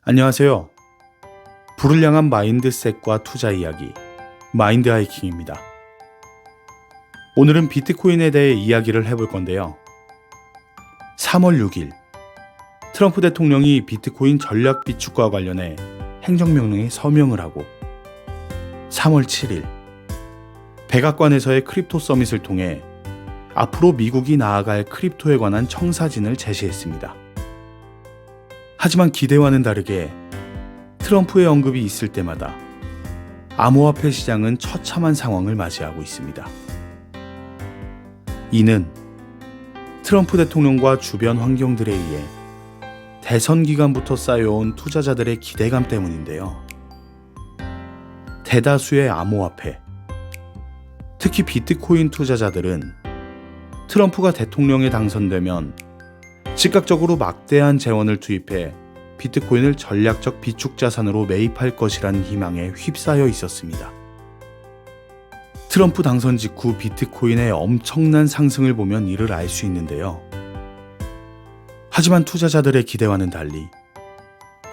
안녕하세요. 불을 향한 마인드셋과 투자 이야기, 마인드 하이킹입니다. 오늘은 비트코인에 대해 이야기를 해볼 건데요. 3월 6일, 트럼프 대통령이 비트코인 전략 비축과 관련해 행정명령에 서명을 하고 3월 7일, 백악관에서의 크립토 서밋을 통해 앞으로 미국이 나아갈 크립토에 관한 청사진을 제시했습니다. 하지만 기대와는 다르게 트럼프의 언급이 있을 때마다 암호화폐 시장은 처참한 상황을 맞이하고 있습니다. 이는 트럼프 대통령과 주변 환경들에 의해 대선 기간부터 쌓여온 투자자들의 기대감 때문인데요. 대다수의 암호화폐, 특히 비트코인 투자자들은 트럼프가 대통령에 당선되면 즉각적으로 막대한 재원을 투입해 비트코인을 전략적 비축 자산으로 매입할 것이라는 희망에 휩싸여 있었습니다. 트럼프 당선 직후 비트코인의 엄청난 상승을 보면 이를 알 수 있는데요. 하지만 투자자들의 기대와는 달리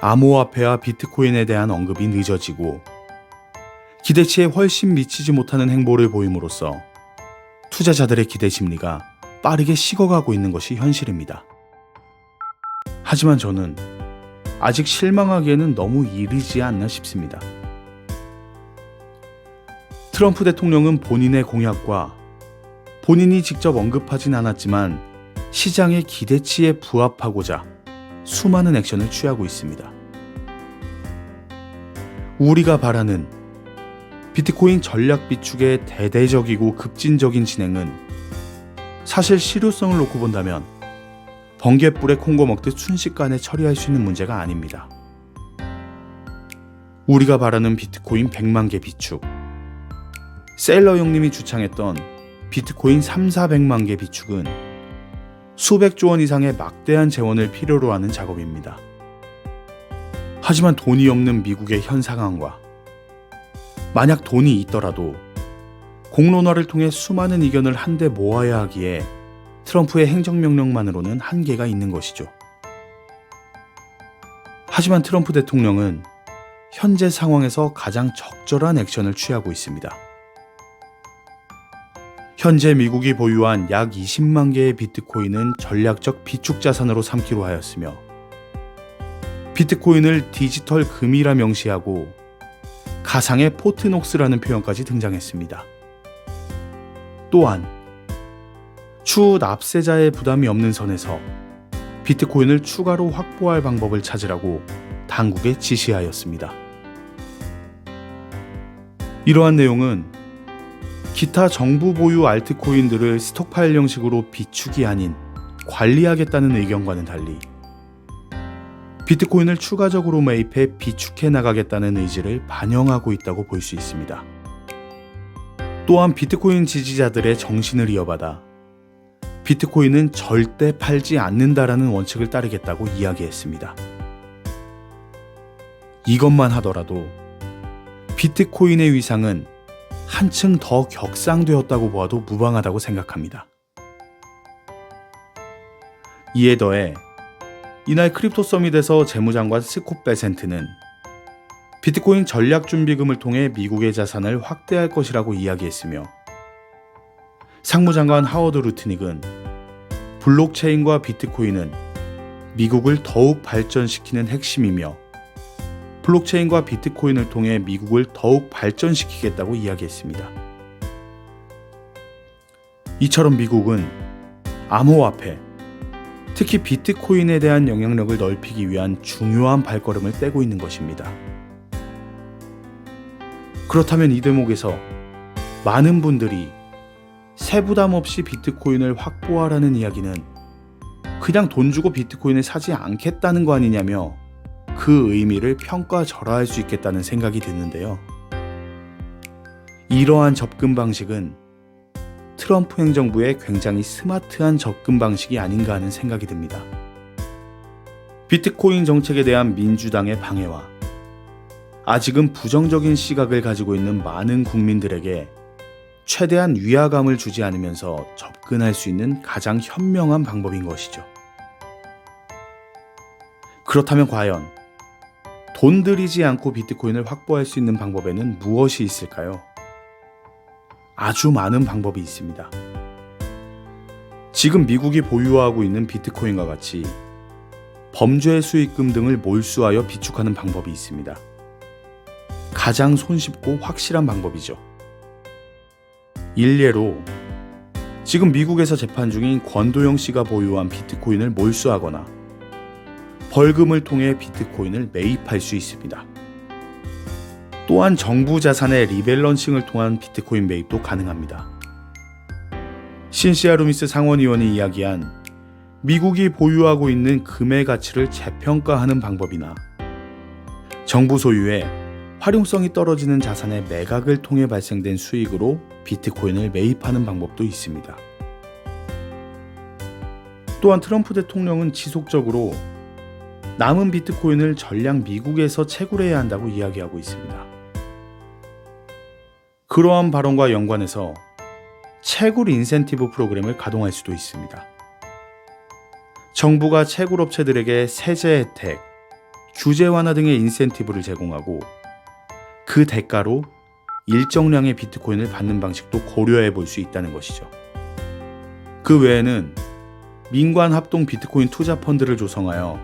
암호화폐와 비트코인에 대한 언급이 늦어지고 기대치에 훨씬 미치지 못하는 행보를 보임으로써 투자자들의 기대 심리가 빠르게 식어가고 있는 것이 현실입니다. 하지만 저는 아직 실망하기에는 너무 이르지 않나 싶습니다. 트럼프 대통령은 본인의 공약과 본인이 직접 언급하진 않았지만 시장의 기대치에 부합하고자 수많은 액션을 취하고 있습니다. 우리가 바라는 비트코인 전략 비축의 대대적이고 급진적인 진행은 사실 실효성을 놓고 본다면 번갯불에 콩고 먹듯 순식간에 처리할 수 있는 문제가 아닙니다. 우리가 바라는 비트코인 100만 개 비축, 셀러 형님이 주창했던 비트코인 3,400만 개 비축은 수백조 원 이상의 막대한 재원을 필요로 하는 작업입니다. 하지만 돈이 없는 미국의 현 상황과 만약 돈이 있더라도 공론화를 통해 수많은 의견을 한데 모아야 하기에 트럼프의 행정명령만으로는 한계가 있는 것이죠. 하지만 트럼프 대통령은 현재 상황에서 가장 적절한 액션을 취하고 있습니다. 현재 미국이 보유한 약 20만 개의 비트코인은 전략적 비축 자산으로 삼기로 하였으며 비트코인을 디지털 금이라 명시하고 가상의 포트녹스라는 표현까지 등장했습니다. 또한 추후 납세자의 부담이 없는 선에서 비트코인을 추가로 확보할 방법을 찾으라고 당국에 지시하였습니다. 이러한 내용은 기타 정부 보유 알트코인들을 스톡파일 형식으로 비축이 아닌 관리하겠다는 의견과는 달리 비트코인을 추가적으로 매입해 비축해 나가겠다는 의지를 반영하고 있다고 볼 수 있습니다. 또한 비트코인 지지자들의 정신을 이어받아 비트코인은 절대 팔지 않는다라는 원칙을 따르겠다고 이야기했습니다. 이것만 하더라도 비트코인의 위상은 한층 더 격상되었다고 보아도 무방하다고 생각합니다. 이에 더해 이날 크립토 서밋에서 재무장관 스콧 베센트는 비트코인 전략 준비금을 통해 미국의 자산을 확대할 것이라고 이야기했으며 상무장관 하워드 루트닉은 블록체인과 비트코인은 미국을 더욱 발전시키는 핵심이며 블록체인과 비트코인을 통해 미국을 더욱 발전시키겠다고 이야기했습니다. 이처럼 미국은 암호화폐, 특히 비트코인에 대한 영향력을 넓히기 위한 중요한 발걸음을 떼고 있는 것입니다. 그렇다면 이 대목에서 많은 분들이 세부담 없이 비트코인을 확보하라는 이야기는 그냥 돈 주고 비트코인을 사지 않겠다는 거 아니냐며 그 의미를 평가절하할 수 있겠다는 생각이 드는데요. 이러한 접근 방식은 트럼프 행정부의 굉장히 스마트한 접근 방식이 아닌가 하는 생각이 듭니다. 비트코인 정책에 대한 민주당의 방해와 아직은 부정적인 시각을 가지고 있는 많은 국민들에게 최대한 위화감을 주지 않으면서 접근할 수 있는 가장 현명한 방법인 것이죠. 그렇다면 과연 돈 들이지 않고 비트코인을 확보할 수 있는 방법에는 무엇이 있을까요? 아주 많은 방법이 있습니다. 지금 미국이 보유하고 있는 비트코인과 같이 범죄 수익금 등을 몰수하여 비축하는 방법이 있습니다. 가장 손쉽고 확실한 방법이죠. 일례로 지금 미국에서 재판 중인 권도영 씨가 보유한 비트코인을 몰수하거나 벌금을 통해 비트코인을 매입할 수 있습니다. 또한 정부 자산의 리밸런싱을 통한 비트코인 매입도 가능합니다. 신시아 루미스 상원의원이 이야기한 미국이 보유하고 있는 금의 가치를 재평가하는 방법이나 정부 소유의 활용성이 떨어지는 자산의 매각을 통해 발생된 수익으로 비트코인을 매입하는 방법도 있습니다. 또한 트럼프 대통령은 지속적으로 남은 비트코인을 전량 미국에서 채굴해야 한다고 이야기하고 있습니다. 그러한 발언과 연관해서 채굴 인센티브 프로그램을 가동할 수도 있습니다. 정부가 채굴 업체들에게 세제 혜택, 규제 완화 등의 인센티브를 제공하고 그 대가로 일정량의 비트코인을 받는 방식도 고려해 볼 수 있다는 것이죠. 그 외에는 민관 합동 비트코인 투자 펀드를 조성하여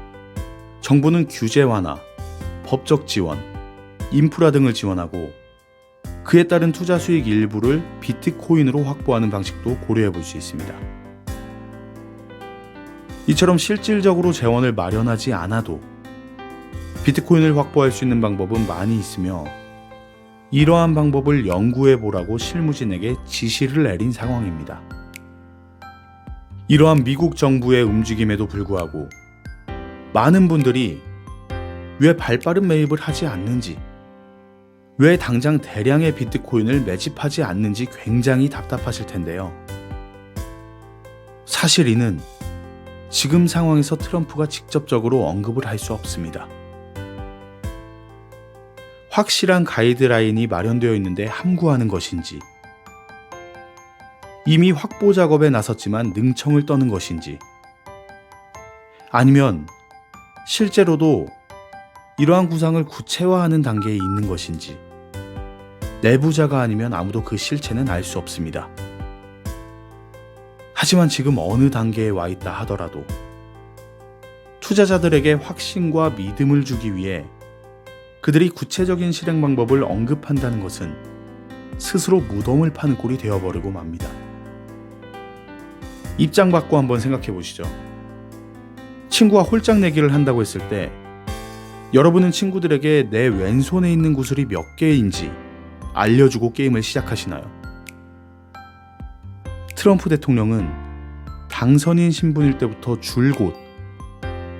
정부는 규제 완화, 법적 지원, 인프라 등을 지원하고 그에 따른 투자 수익 일부를 비트코인으로 확보하는 방식도 고려해 볼 수 있습니다. 이처럼 실질적으로 재원을 마련하지 않아도 비트코인을 확보할 수 있는 방법은 많이 있으며 이러한 방법을 연구해 보라고 실무진에게 지시를 내린 상황입니다. 이러한 미국 정부의 움직임에도 불구하고 많은 분들이 왜 발빠른 매입을 하지 않는지, 왜 당장 대량의 비트코인을 매집하지 않는지 굉장히 답답하실 텐데요. 사실 이는 지금 상황에서 트럼프가 직접적으로 언급을 할 수 없습니다. 확실한 가이드라인이 마련되어 있는데 함구하는 것인지, 이미 확보 작업에 나섰지만 능청을 떠는 것인지, 아니면 실제로도 이러한 구상을 구체화하는 단계에 있는 것인지, 내부자가 아니면 아무도 그 실체는 알 수 없습니다. 하지만 지금 어느 단계에 와 있다 하더라도 투자자들에게 확신과 믿음을 주기 위해 그들이 구체적인 실행 방법을 언급한다는 것은 스스로 무덤을 파는 꼴이 되어버리고 맙니다. 입장 바꿔 한번 생각해 보시죠. 친구와 홀짝 내기를 한다고 했을 때 여러분은 친구들에게 내 왼손에 있는 구슬이 몇 개인지 알려주고 게임을 시작하시나요? 트럼프 대통령은 당선인 신분일 때부터 줄곧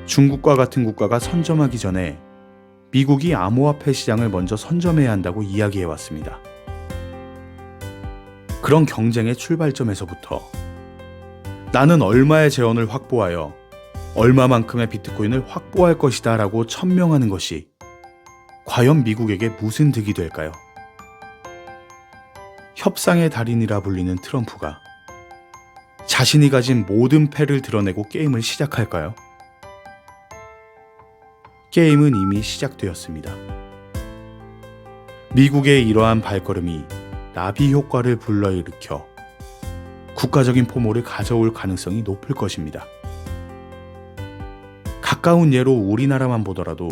중국과 같은 국가가 선점하기 전에 미국이 암호화폐 시장을 먼저 선점해야 한다고 이야기해왔습니다. 그런 경쟁의 출발점에서부터 나는 얼마의 재원을 확보하여 얼마만큼의 비트코인을 확보할 것이다 라고 천명하는 것이 과연 미국에게 무슨 득이 될까요? 협상의 달인이라 불리는 트럼프가 자신이 가진 모든 패를 드러내고 게임을 시작할까요? 게임은 이미 시작되었습니다. 미국의 이러한 발걸음이 나비 효과를 불러일으켜 국가적인 포모를 가져올 가능성이 높을 것입니다. 가까운 예로 우리나라만 보더라도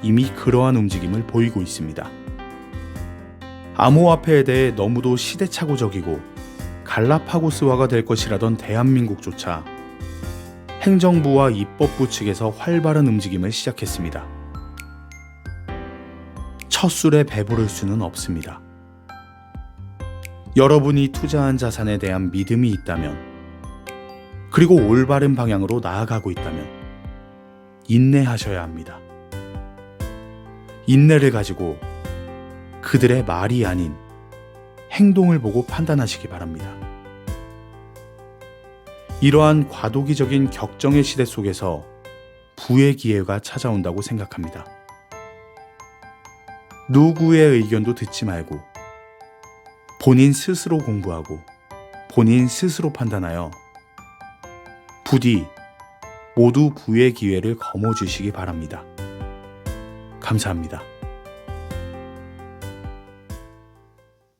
이미 그러한 움직임을 보이고 있습니다. 암호화폐에 대해 너무도 시대착오적이고 갈라파고스화가 될 것이라던 대한민국조차 행정부와 입법부 측에서 활발한 움직임을 시작했습니다. 첫 술에 배부를 수는 없습니다. 여러분이 투자한 자산에 대한 믿음이 있다면, 그리고 올바른 방향으로 나아가고 있다면 인내하셔야 합니다. 인내를 가지고 그들의 말이 아닌 행동을 보고 판단하시기 바랍니다. 이러한 과도기적인 격정의 시대 속에서 부의 기회가 찾아온다고 생각합니다. 누구의 의견도 듣지 말고 본인 스스로 공부하고 본인 스스로 판단하여 부디 모두 부의 기회를 거머쥐시기 바랍니다. 감사합니다.